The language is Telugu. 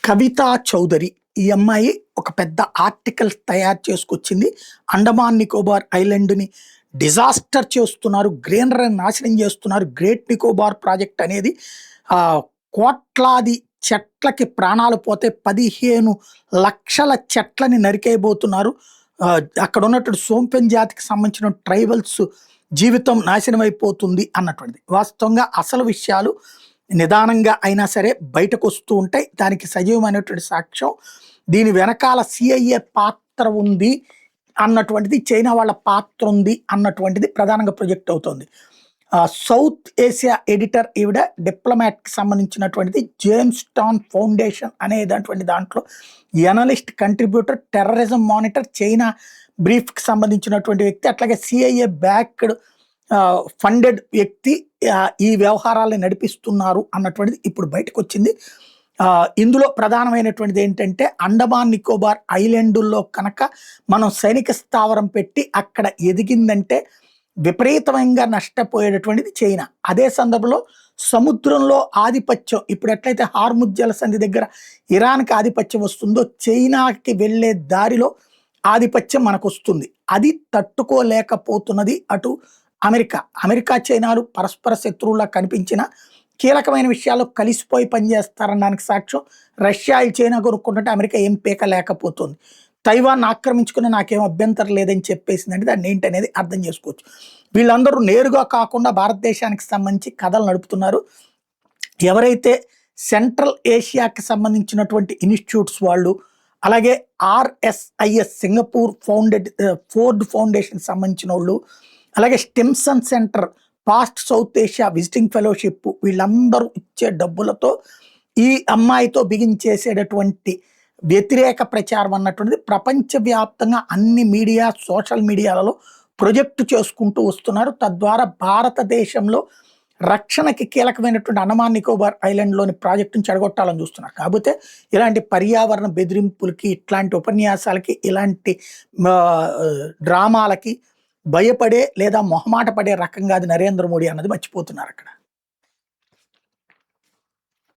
కవితా చౌదరి ఈ అమ్మాయి ఒక పెద్ద ఆర్టికల్ తయారు చేసుకొచ్చింది. అండమాన్ నికోబార్ ఐలాండ్‌ని డిజాస్టర్ చేస్తున్నారు. గ్రీనరీని నాశనం చేస్తున్నారు. గ్రేట్ నికోబార్ ప్రాజెక్ట్ అనేది కోట్లాది చెట్లకి ప్రాణాలు పోతే 15,00,000 చెట్లని నరికేయబోతున్నారు. అక్కడ ఉన్నటువంటి సోంపెన్ జాతికి సంబంధించిన ట్రైబల్స్ జీవితం నాశనం అయిపోతుంది అన్నటువంటిది. వాస్తవంగా అసలు విషయాలు నిదానంగా అయినా సరే బయటకొస్తూ ఉంటాయి. దానికి సజీవమైనటువంటి సాక్ష్యం దీని వెనకాల సిఐఏ పాత్ర ఉంది అన్నటువంటిది, చైనా వాళ్ళ పాత్ర ఉంది అన్నటువంటిది ప్రధానంగా ప్రొజెక్ట్ అవుతుంది. సౌత్ ఏషియా ఎడిటర్ ఈవిడ డిప్లొమాట్కి సంబంధించినటువంటిది. జేమ్స్ టాన్ ఫౌండేషన్ అనేటువంటి దాంట్లో analyst, contributor, terrorism monitor, China బ్రీఫ్కి సంబంధించినటువంటి వ్యక్తి, అట్లాగే సిఐఏ బ్యాక్డ్ ఫండెడ్ వ్యక్తి ఈ వ్యవహారాలను నడిపిస్తున్నారు అన్నటువంటిది ఇప్పుడు బయటకు వచ్చింది. ఇందులో ప్రధానమైనటువంటిది ఏంటంటే, అండమాన్ నికోబార్ ఐలాండుల్లో కనుక మనం సైనిక స్థావరం పెట్టి అక్కడ ఎదిగిందంటే విపరీతంగా నష్టపోయేటటువంటిది చైనా. అదే సందర్భంలో సముద్రంలో ఆధిపత్యం, ఇప్పుడు ఎట్లయితే హార్ముజ్ జలసంధి దగ్గర ఇరాన్కి ఆధిపత్యం వస్తుందో, చైనాకి వెళ్ళే దారిలో ఆధిపత్యం మనకు వస్తుంది. అది తట్టుకోలేకపోతున్నది అటు అమెరికా చైనాలు పరస్పర శత్రువులా కనిపించిన కీలకమైన విషయాల్లో కలిసిపోయి పనిచేస్తారనడానికి సాక్ష్యం రష్యా చైనా కొనుక్కుంటుంటే అమెరికా ఏం పీక లేకపోతుంది. తైవాన్ ఆక్రమించుకుని నాకేం అభ్యంతరం లేదని చెప్పేసిందంటే దాన్ని ఏంటనేది అర్థం చేసుకోవచ్చు. వీళ్ళందరూ నేరుగా కాకుండా భారతదేశానికి సంబంధించి కథలు నడుపుతున్నారు. ఎవరైతే సెంట్రల్ ఏషియాకి సంబంధించినటువంటి ఇన్స్టిట్యూట్స్ వాళ్ళు, అలాగే ఆర్ఎస్ఐఎస్ సింగపూర్ ఫోర్డ్ ఫౌండేషన్ సంబంధించిన వాళ్ళు, అలాగే Stimson Center, past South Asia visiting fellowship, వీళ్ళందరూ ఇచ్చే డబ్బులతో ఈ అమ్మాయితో బిగించేసేటటువంటి వ్యతిరేక ప్రచారం అన్నటువంటిది ప్రపంచవ్యాప్తంగా అన్ని మీడియా, సోషల్ మీడియాలలో ప్రొజెక్ట్ చేసుకుంటూ వస్తున్నారు. తద్వారా భారతదేశంలో రక్షణకి కీలకమైనటువంటి అండమాన్ నికోబార్ ఐలాండ్లోని ప్రాజెక్టును చెడగొట్టాలని చూస్తున్నారు. కాకపోతే ఇలాంటి పర్యావరణ బెదిరింపులకి, ఇట్లాంటి ఉపన్యాసాలకి, ఇలాంటి డ్రామాలకి భయపడే లేదా మొహమాట పడే రకంగా అది నరేంద్ర మోడీ అన్నది మర్చిపోతున్నారు అక్కడ.